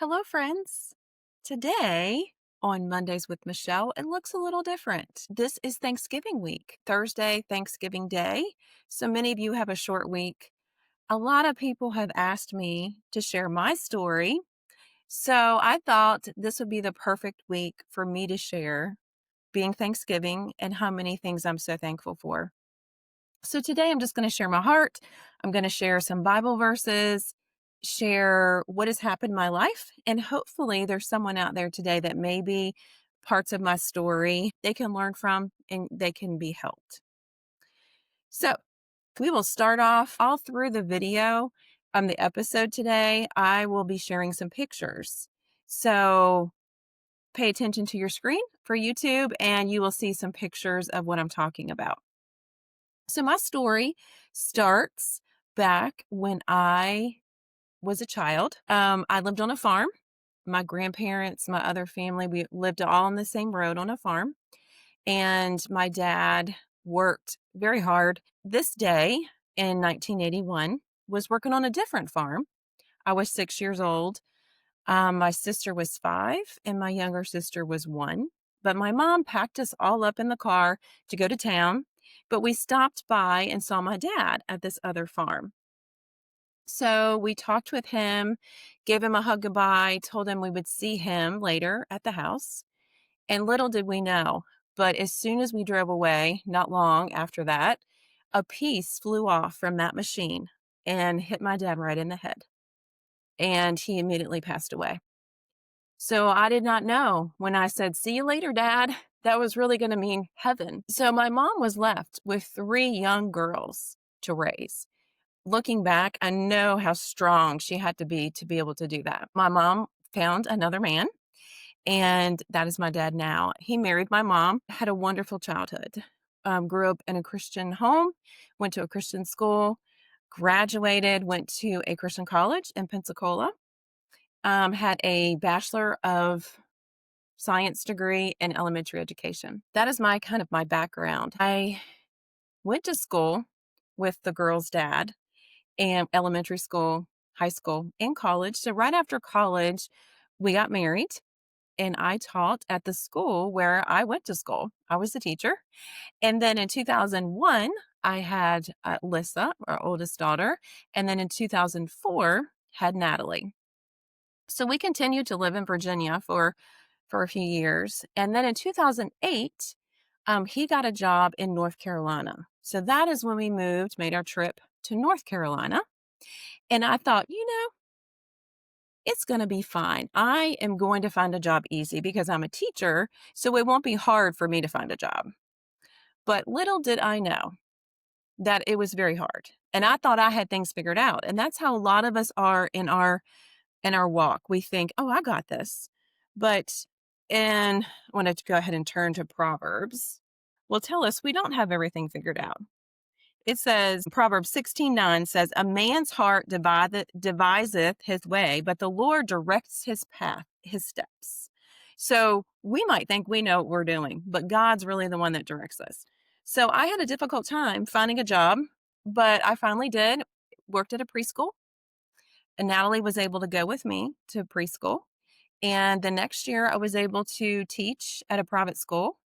Hello, friends. Today on Mondays with Michelle, it looks a little different. This is Thanksgiving week, Thursday, Thanksgiving Day. So many of you have a short week. A lot of people have asked me to share my story. So I thought this would be the perfect week for me to share being Thanksgiving and how many things I'm so thankful for. So today I'm just going to share my heart. I'm going to share some Bible verses, share what has happened in my life, and hopefully there's someone out there today that maybe parts of my story they can learn from and they can be helped. So we will start off all through the video, the episode today. I will be sharing some pictures. So pay attention to your screen for YouTube and you will see some pictures of what I'm talking about. So my story starts back when I was a child. I lived on a farm. My grandparents, my other family, we lived all on the same road on a farm. And my dad worked very hard. This day in 1981 was working on a different farm. I was 6 years old. My sister was 5 and my younger sister was 1. But my mom packed us all up in the car to go to town. But we stopped by and saw my dad at this other farm. So we talked with him, gave him a hug goodbye, told him we would see him later at the house. And little did we know, but as soon as we drove away, not long after that, a piece flew off from that machine and hit my dad right in the head. And he immediately passed away. So I did not know when I said, "See you later, Dad," that was really going to mean heaven. So my mom was left with 3 young girls to raise. Looking back, I know how strong she had to be able to do that. My mom found another man, and that is my dad now. He married my mom, had a wonderful childhood, grew up in a Christian home, went to a Christian school, graduated, went to a Christian college in Pensacola, had a Bachelor of Science degree in elementary education. That is my kind of my background. I went to school with the girl's dad and elementary school, high school, and college. So right after college, we got married and I taught at the school where I went to school. I was a teacher. And then in 2001, I had Lissa, our oldest daughter. And then in 2004, had Natalie. So we continued to live in Virginia for a few years. And then in 2008, he got a job in North Carolina. So that is when we moved, made our trip to North Carolina. And I thought, it's going to be fine. I am going to find a job easy because I'm a teacher. So it won't be hard for me to find a job. But little did I know that it was very hard. And I thought I had things figured out. And that's how a lot of us are in our walk. We think, oh, I got this. But and I want to go ahead and turn to Proverbs. Will tell us we don't have everything figured out. It says, Proverbs 16:9 says, "A man's heart deviseth his way, but the Lord directs his path, his steps." So we might think we know what we're doing, but God's really the one that directs us. So I had a difficult time finding a job, but I finally did. Worked at a preschool, and Natalie was able to go with me to preschool. And the next year, I was able to teach at a private school.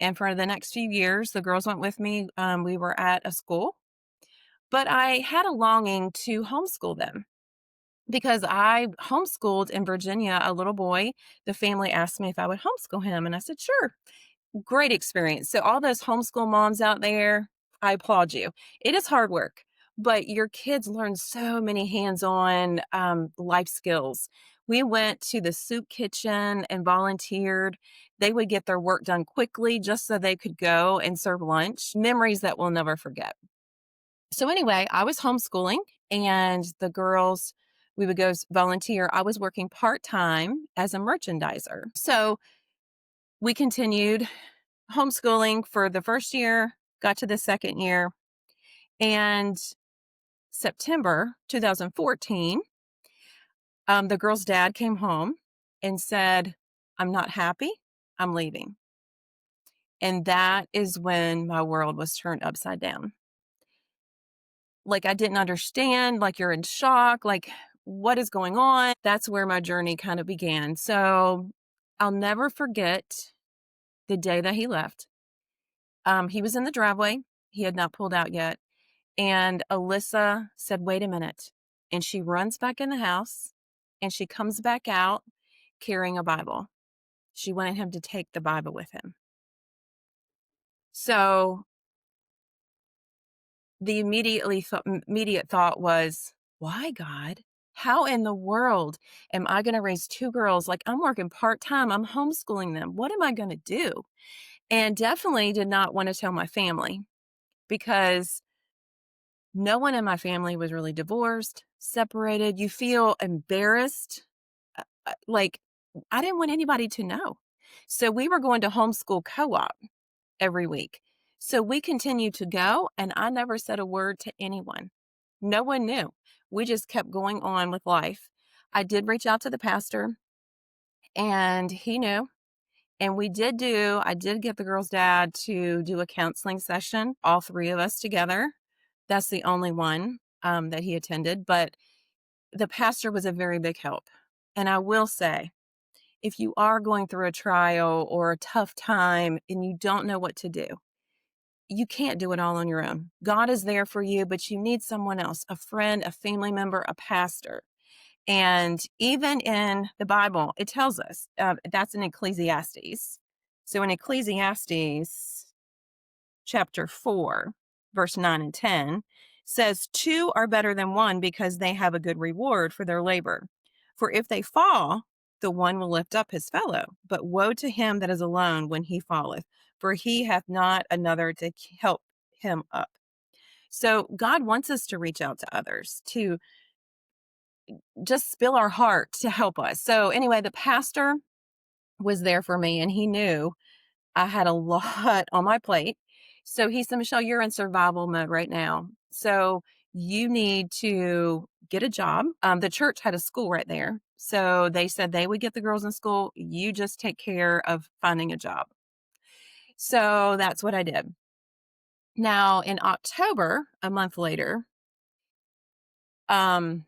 And for the next few years, the girls went with me. We were at a school, but I had a longing to homeschool them because I homeschooled in Virginia a little boy. The family asked me if I would homeschool him, and I said, sure. Great experience. So, all those homeschool moms out there, I applaud you. It is hard work, but your kids learn so many hands on life skills. We went to the soup kitchen and volunteered. They would get their work done quickly just so they could go and serve lunch. Memories that we'll never forget. So, anyway, I was homeschooling and the girls, we would go volunteer. I was working part time as a merchandiser. So, we continued homeschooling for the first year, got to the second year, and September 2014, the girl's dad came home and said, "I'm not happy. I'm leaving." And that is when my world was turned upside down. Like I didn't understand, like you're in shock, like What is going on? That's where my journey kind of began. So I'll never forget the day that he left. He was in the driveway. He had not pulled out yet. And Alyssa said, "Wait a minute." And she runs back in the house and she comes back out carrying a Bible. She wanted him to take the Bible with him. So the immediate thought was, why, God? How in the world am I going to raise two girls? Like, I'm working part-time. I'm homeschooling them. What am I going to do? And definitely did not want to tell my family because no one in my family was really divorced, separated. You feel embarrassed. Like, I didn't want anybody to know. So we were going to homeschool co-op every week. So we continued to go, and I never said a word to anyone. No one knew. We just kept going on with life. I did reach out to the pastor, and he knew. And I did get the girl's dad to do a counseling session, all three of us together. That's the only one that he attended. But the pastor was a very big help. And I will say, if you are going through a trial or a tough time and you don't know what to do, you can't do it all on your own. God is there for you, but you need someone else, a friend, a family member, a pastor. And even in the Bible, it tells us that's in Ecclesiastes. So in Ecclesiastes chapter 4, verse 9 and 10 says, "Two are better than one because they have a good reward for their labor. For if they fall, the one will lift up his fellow. But woe to him that is alone when he falleth, for he hath not another to help him up." So God wants us to reach out to others, to just spill our heart to help us. So anyway, the pastor was there for me and he knew I had a lot on my plate. So he said, "Michelle, you're in survival mode right now. So you need to get a job." The church had a school right there. So they said they would get the girls in school. You just take care of finding a job. So that's what I did. Now in October, a month later, um,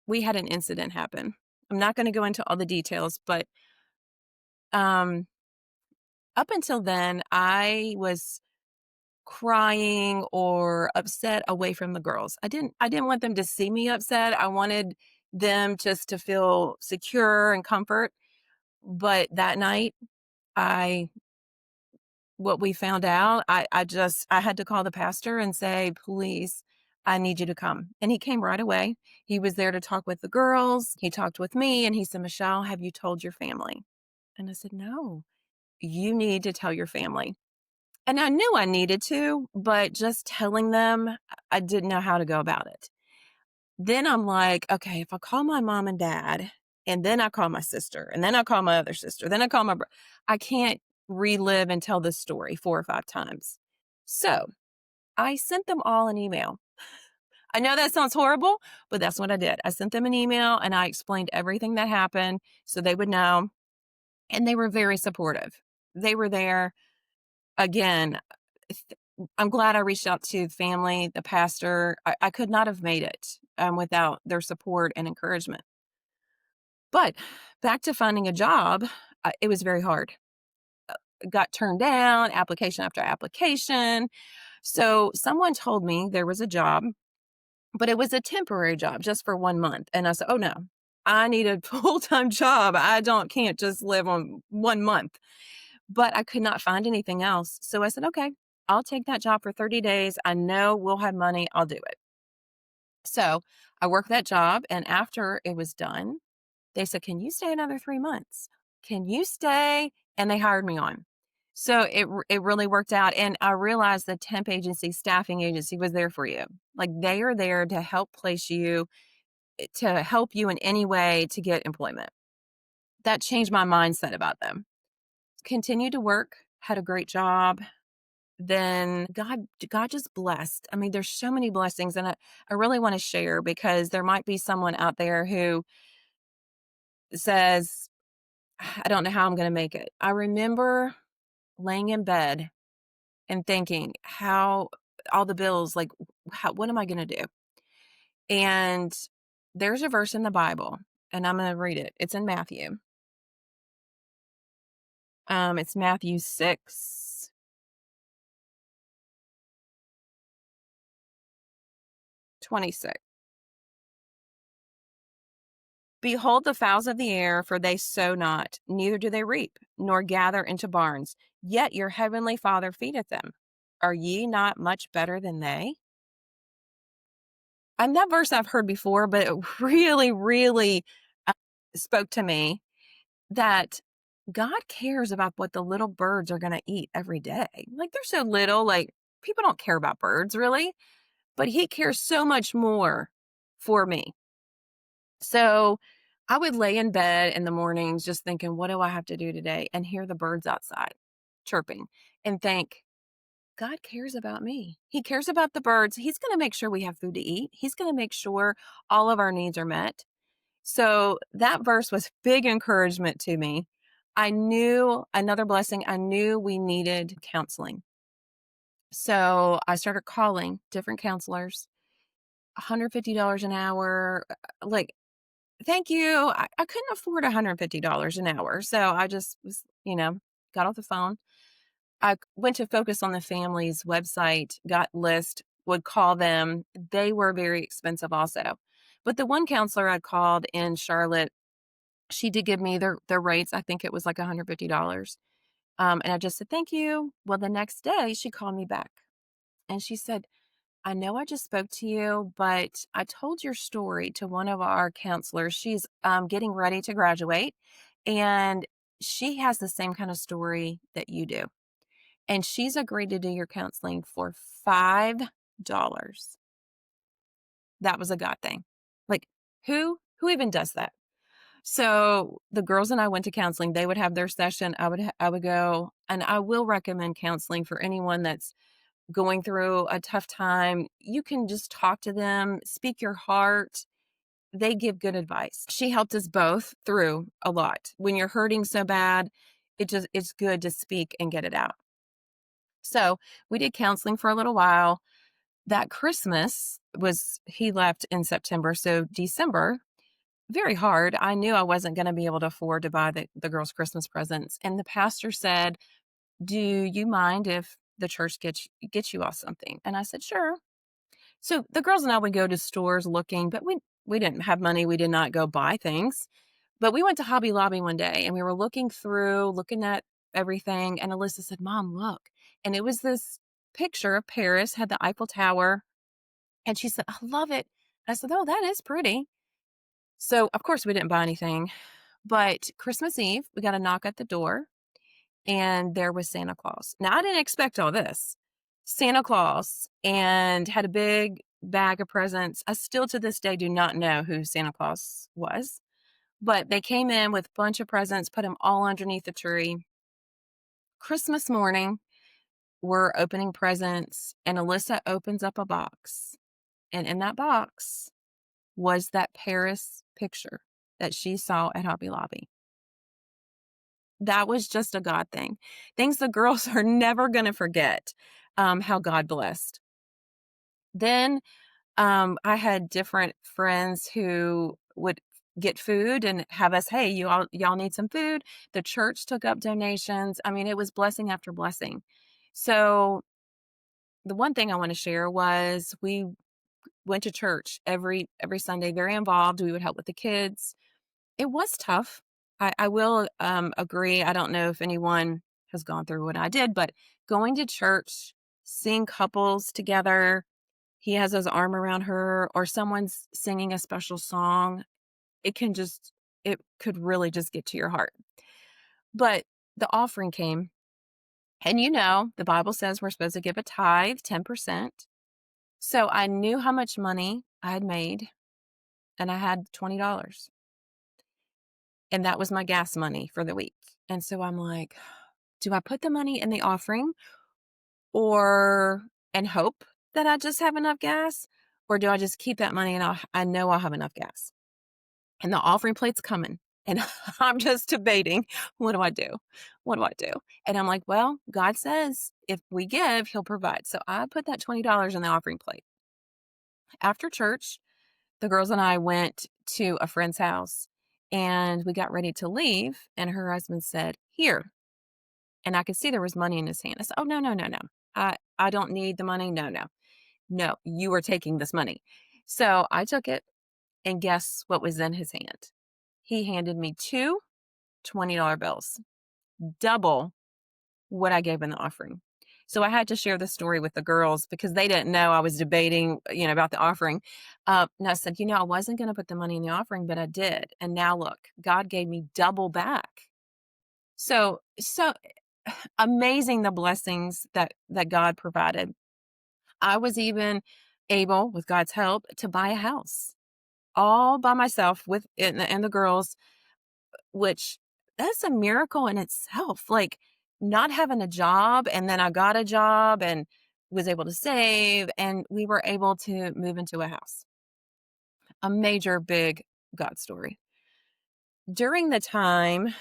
we had an incident happen. I'm not going to go into all the details, but um, up until then, I was crying or upset away from the girls. I didn't want them to see me upset. I wanted them just to feel secure and comfort. But that night, I what we found out, I had to call the pastor and say, "Please, I need you to come." And he came right away. He was there to talk with the girls. He talked with me and he said, "Michelle, have you told your family?" And I said, "No, you need to tell your family." And I knew I needed to, but just telling them, I didn't know how to go about it. Then I'm like, okay, if I call my mom and dad, and then I call my sister, and then I call my other sister, then I call I can't relive and tell this story 4 or 5 times. So I sent them all an email. I know that sounds horrible, but that's what I did. I sent them an email and I explained everything that happened so they would know. And they were very supportive. They were there. Again, I'm glad I reached out to the family, the pastor. I could not have made it without their support and encouragement. But back to finding a job, it was very hard. Got turned down, application after application. So someone told me there was a job, but it was a temporary job just for 1 month. And I said, "Oh no, I need a full-time job. Can't just live on 1 month." But I could not find anything else. So I said, "Okay, I'll take that job for 30 days. I know we'll have money. I'll do it." So I worked that job. And after it was done, they said, "Can you stay another 3 months? Can you stay?" And they hired me on. So it really worked out. And I realized the temp agency, staffing agency was there for you. Like they are there to help place you, to help you in any way to get employment. That changed my mindset about them. Continued to work, had a great job. Then God just blessed. I mean, there's so many blessings, and I really want to share because there might be someone out there who says, "I don't know how I'm going to make it." I remember laying in bed and thinking how all the bills, like, what am I going to do? And There's a verse in the Bible, and I'm gonna read it. It's in Matthew. It's Matthew 6:26. Behold the fowls of the air, for they sow not, neither do they reap, nor gather into barns, yet your heavenly Father feedeth them. Are ye not much better than they? And that verse I've heard before, but it really, really uh, spoke to me that God cares about what the little birds are going to eat every day. Like they're so little, like people don't care about birds really, but He cares so much more for me. So I would lay in bed in the mornings just thinking, what do I have to do today? And hear the birds outside chirping and think, God cares about me. He cares about the birds. He's going to make sure we have food to eat. He's going to make sure all of our needs are met. So that verse was big encouragement to me. I knew another blessing, I knew we needed counseling. So I started calling different counselors, $150 an hour. Like, thank you. I couldn't afford $150 an hour. So I just was, got off the phone. I went to Focus on the Family's website, got list, would call them. They were very expensive also. But the one counselor I called in Charlotte, she did give me their rates. I think it was like $150. And I just said, thank you. Well, the next day she called me back and she said, I know I just spoke to you, but I told your story to one of our counselors. She's getting ready to graduate and she has the same kind of story that you do. And she's agreed to do your counseling for $5. That was a God thing. Like who even does that? So the girls and I went to counseling. They would have their session. I would go, and I will recommend counseling for anyone that's going through a tough time. You can just talk to them, speak your heart. They give good advice. She helped us both through a lot. When you're hurting so bad, it's good to speak and get it out. So we did counseling for a little while. That Christmas he left in September. So December, very hard. I knew I wasn't going to be able to afford to buy the girls' Christmas presents. And the pastor said, do you mind if the church gets you all something? And I said, sure. So the girls and I would go to stores looking, but we didn't have money. We did not go buy things. But we went to Hobby Lobby one day and we were looking at everything. And Alyssa said, Mom, look. And it was this picture of Paris, had the Eiffel Tower. And she said, I love it. I said, oh, that is pretty. So, of course, we didn't buy anything. But Christmas Eve, we got a knock at the door, and there was Santa Claus. Now, I didn't expect all this. Santa Claus, and had a big bag of presents. I still to this day do not know who Santa Claus was, but they came in with a bunch of presents, put them all underneath the tree. Christmas morning, we're opening presents, and Alyssa opens up a box. And in that box was that Paris picture that she saw at Hobby Lobby. That was just a God thing. Things the girls are never going to forget, how God blessed. Then I had different friends who would get food and have us, hey, y'all need some food. The church took up donations. I mean, it was blessing after blessing. So the one thing I want to share was we went to church every Sunday, very involved. We would help with the kids. It was tough. I will agree. I don't know if anyone has gone through what I did, but going to church, seeing couples together, he has his arm around her, or someone's singing a special song, it could really just get to your heart. But the offering came, and the Bible says we're supposed to give a tithe, 10%. So I knew how much money I had made, and I had $20. And that was my gas money for the week. And so I'm like, do I put the money in the offering or and hope that I just have enough gas? Or do I just keep that money and I know I'll have enough gas? And the offering plate's coming. And I'm just debating, what do I do? What do I do? And I'm like, well, God says if we give, He'll provide. So I put that $20 in the offering plate. After church, The girls and I went to a friend's house and we got ready to leave. And her husband said, "Here." And I could see there was money in his hand. I said, "Oh, no, no, no, no. I don't need the money. No, no, no. You are taking this money." So I took it. And guess what was in his hand? He handed me two $20 bills, double what I gave in the offering. So I had to share the story with the girls because they didn't know I was debating, about the offering. And I said, I wasn't going to put the money in the offering, but I did. And now look, God gave me double back. So amazing the blessings that God provided. I was even able, with God's help, to buy a house all by myself with and the girls, which that's a miracle in itself. Like not having a job, and then I got a job and was able to save, and we were able to move into a house. A major big God story. During the time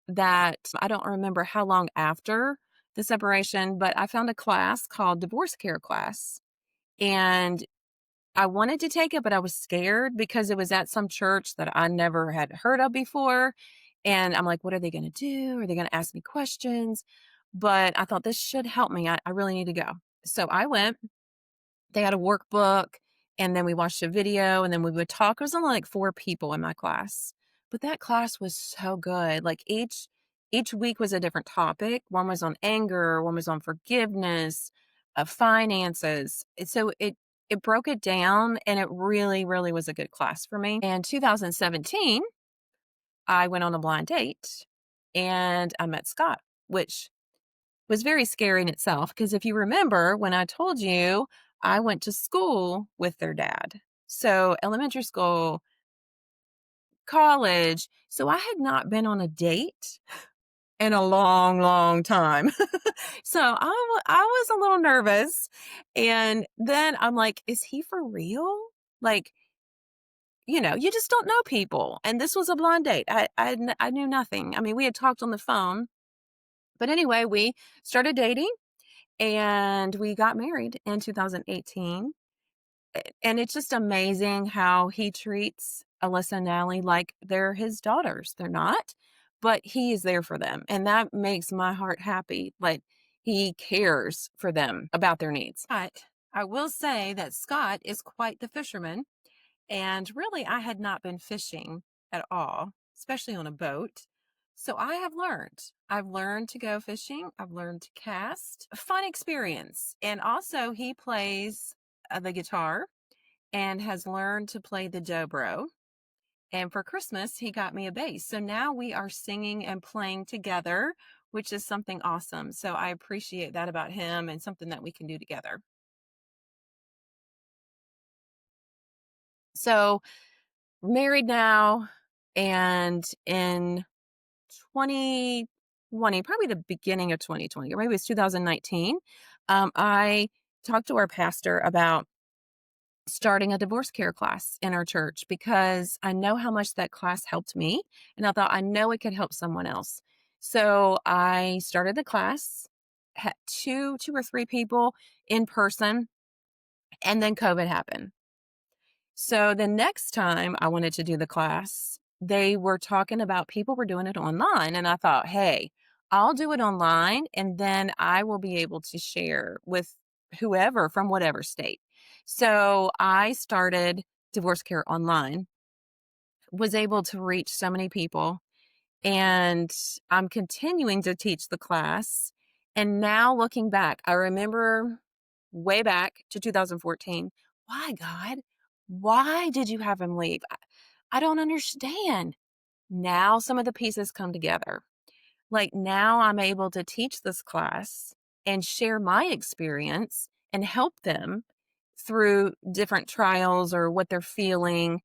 that I don't remember how long after the separation, but I found a class called Divorce Care Class. And I wanted to take it, but I was scared because it was at some church that I never had heard of before. And I'm like, what are they going to do? Are they going to ask me questions? But I thought this should help me. I really need to go. So I went. They had a workbook, and then we watched a video, and then we would talk. It was only like 4 people in my class. But that class was so good. Like each week was a different topic. One was on anger, one was on forgiveness, finances. So it broke it down, and it really, really was a good class for me. In 2017, I went on a blind date and I met Scott, which was very scary in itself. Because if you remember when I told you I went to school with their dad, so elementary school, college, so I had not been on a date in a long, long time. So I was a little nervous. And then I'm like, is he for real? Like, you just don't know people. And this was a blind date. I knew nothing. I mean, we had talked on the phone. But anyway, we started dating and we got married in 2018. And it's just amazing how he treats Alyssa and Natalie like they're his daughters. They're not, but he is there for them. And that makes my heart happy. Like he cares for them about their needs. But I will say that Scott is quite the fisherman. And really, I had not been fishing at all, especially on a boat. So I have learned. I've learned to go fishing. I've learned to cast. A fun experience. And also, he plays the guitar and has learned to play the dobro. And for Christmas, he got me a bass. So now we are singing and playing together, which is something awesome. So I appreciate that about him and something that we can do together. So married now, and in 2020, probably the beginning of 2020, or maybe it's 2019, I talked to our pastor about starting a divorce care class in our church because I know how much that class helped me. And I thought, I know it could help someone else. So I started the class, had two or three people in person, and then COVID happened. So the next time I wanted to do the class, they were talking about people were doing it online. And I thought, hey, I'll do it online and then I will be able to share with whoever from whatever state. So I started Divorce Care Online, was able to reach so many people, and I'm continuing to teach the class. And now looking back, I remember way back to 2014. Why, God? Why did you have him leave? I don't understand. Now some of the pieces come together. Like now I'm able to teach this class and share my experience and help them through different trials or what they're feeling.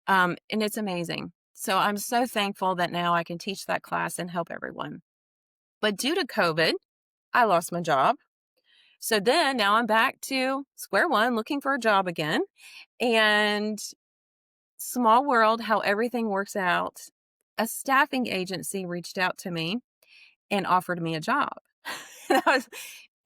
And it's amazing. So I'm so thankful that now I can teach that class and help everyone. But due to COVID, I lost my job. So then now I'm back to square one looking for a job again. And small world, how everything works out. A staffing agency reached out to me and offered me a job. And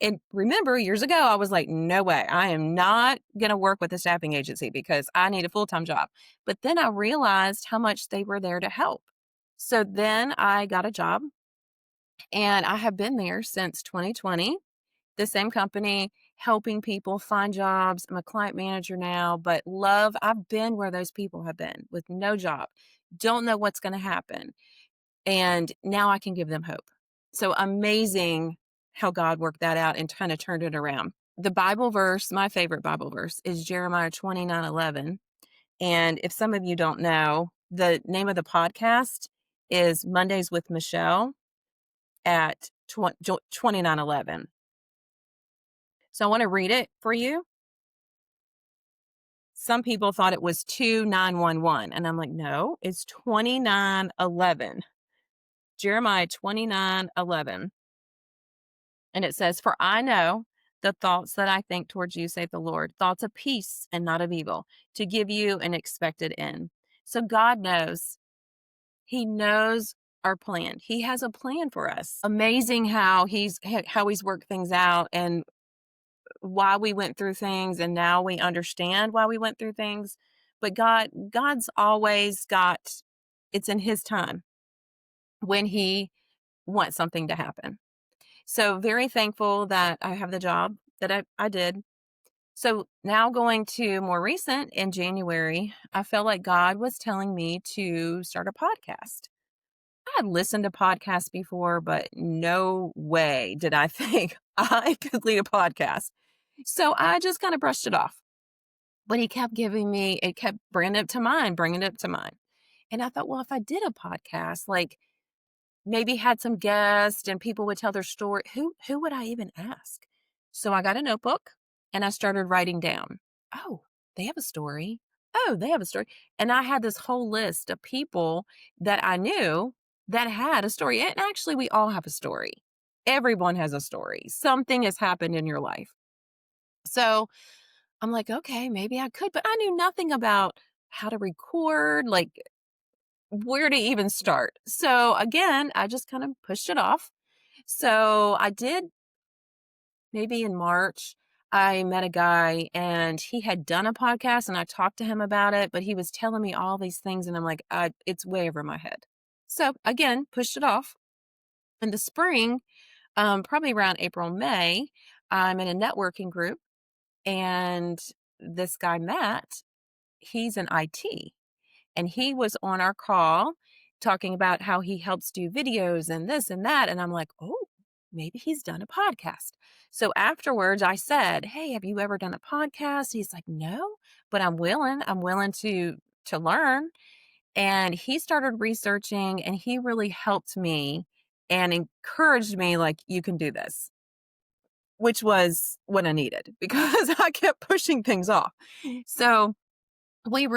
And remember, years ago, I was like, no way, I am not going to work with a staffing agency because I need a full-time job. But then I realized how much they were there to help. So then I got a job and I have been there since 2020, the same company, helping people find jobs. I'm a client manager now, but I've been where those people have been with no job, don't know what's going to happen. And now I can give them hope. So amazing how God worked that out and kind of turned it around. The Bible verse, my favorite Bible verse, is Jeremiah 29:11. And if some of you don't know, the name of the podcast is Mondays with Michelle at 29:11. So I want to read it for you. Some people thought it was 2911. And I'm like, no, it's 29:11. Jeremiah 29:11. And it says, "For I know the thoughts that I think towards you, saith the Lord, thoughts of peace and not of evil, to give you an expected end." So God knows. He knows our plan. He has a plan for us. Amazing how he's worked things out and why we went through things, and now we understand why we went through things. But God's always got, it's in his time when he wants something to happen. So very thankful that I have the job that I did. So now going to more recent, in January, I felt like God was telling me to start a podcast. I had listened to podcasts before, but no way did I think I could lead a podcast. So I just kind of brushed it off. But he kept it kept bringing it to mind, bringing it up to mind. And I thought, well, if I did a podcast, like maybe had some guests and people would tell their story, who would I even ask? So I got a notebook and I started writing down, oh, they have a story. Oh, they have a story. And I had this whole list of people that I knew that had a story. And actually, we all have a story. Everyone has a story. Something has happened in your life. So I'm like, okay, maybe I could, but I knew nothing about how to record, like where to even start. So again, I just kind of pushed it off. So I did, maybe in March, I met a guy and he had done a podcast and I talked to him about it, but he was telling me all these things and I'm like, it's way over my head. So again, pushed it off. In the spring, probably around April, May, I'm in a networking group and this guy, Matt, he's in IT. And he was on our call talking about how he helps do videos and this and that. And I'm like, oh, maybe he's done a podcast. So afterwards I said, hey, have you ever done a podcast? He's like, no, but I'm willing to learn. And he started researching and he really helped me and encouraged me, like, you can do this, which was what I needed because I kept pushing things off. So we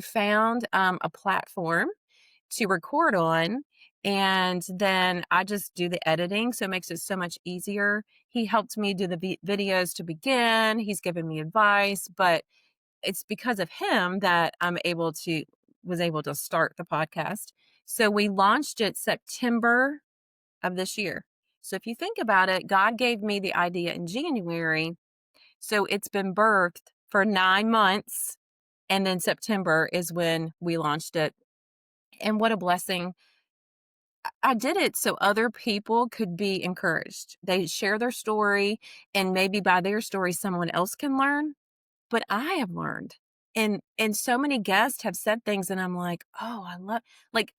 found a platform to record on, and then I just do the editing, so it makes it so much easier. He helped me do the videos to begin. He's given me advice, but it's because of him that was able to start the podcast. So we launched it September of this year. So if you think about it, God gave me the idea in January. So it's been birthed for 9 months. And then September is when we launched it. And what a blessing. I did it so other people could be encouraged. They share their story, and maybe by their story, someone else can learn. But I have learned. And so many guests have said things, and I'm like, oh, like,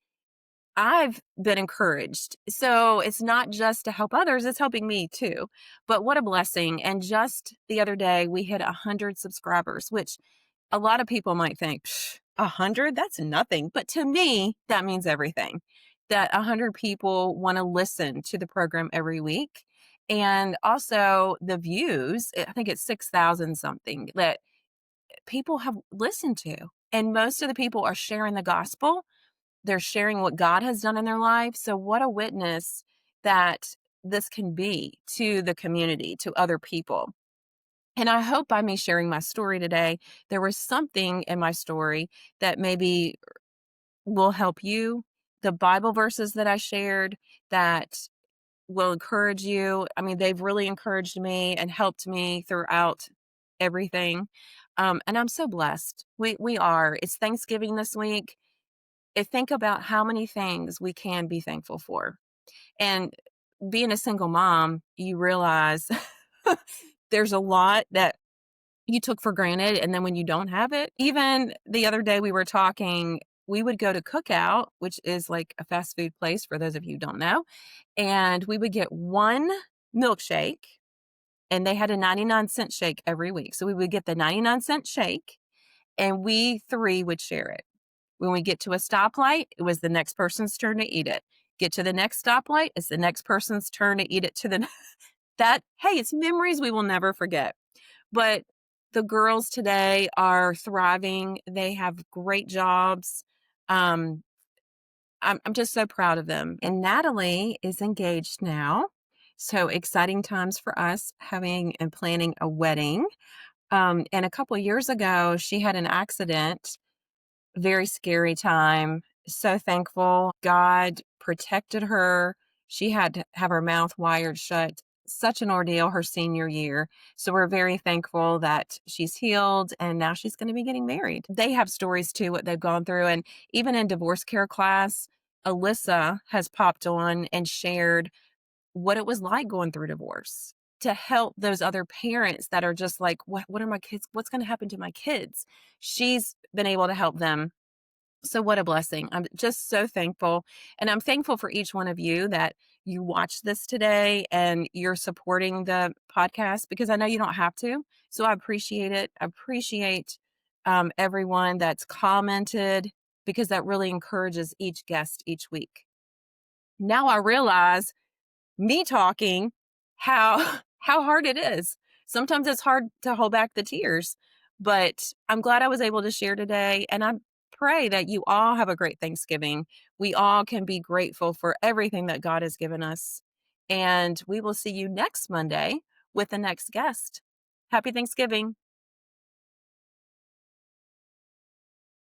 I've been encouraged. So it's not just to help others, it's helping me too. But what a blessing. And just the other day, we hit 100 subscribers, which a lot of people might think, 100, that's nothing. But to me, that means everything. That 100 people want to listen to the program every week. And also the views, I think it's 6,000 something that people have listened to. And most of the people are sharing the gospel. They're sharing what God has done in their life. So what a witness that this can be to the community, to other people. And I hope by me sharing my story today, there was something in my story that maybe will help you. The Bible verses that I shared, that will encourage you. I mean, they've really encouraged me and helped me throughout everything. And I'm so blessed. We are. It's Thanksgiving this week. And think about how many things we can be thankful for. And being a single mom, you realize there's a lot that you took for granted, and then when you don't have it, even the other day we were talking, we would go to Cookout, which is like a fast food place for those of you who don't know, and we would get one milkshake, and they had a 99-cent shake every week. So we would get the 99-cent shake, and we 3 would share it. When we get to a stoplight, it was the next person's turn to eat it. Get to the next stoplight, it's the next person's turn to eat it to the that hey, it's memories we will never forget. But the girls today are thriving. They have great jobs. Um, I'm just so proud of them. And Natalie is engaged now. So exciting times for us having and planning a wedding. And a couple of years ago, she had an accident, very scary time. So thankful God protected her. She had to have her mouth wired shut. Such an ordeal her senior year. So we're very thankful that she's healed and now she's going to be getting married. They have stories too, what they've gone through. And even in divorce care class, Alyssa has popped on and shared what it was like going through divorce to help those other parents that are just like, what are my kids? What's going to happen to my kids? She's been able to help them. So what a blessing. I'm just so thankful. And I'm thankful for each one of you that you watched this today and you're supporting the podcast because I know you don't have to. So I appreciate it. I appreciate everyone that's commented because that really encourages each guest each week. Now I realize me talking how how hard it is. Sometimes it's hard to hold back the tears, but I'm glad I was able to share today and I pray that you all have a great Thanksgiving. We all can be grateful for everything that God has given us. And we will see you next Monday with the next guest. Happy Thanksgiving.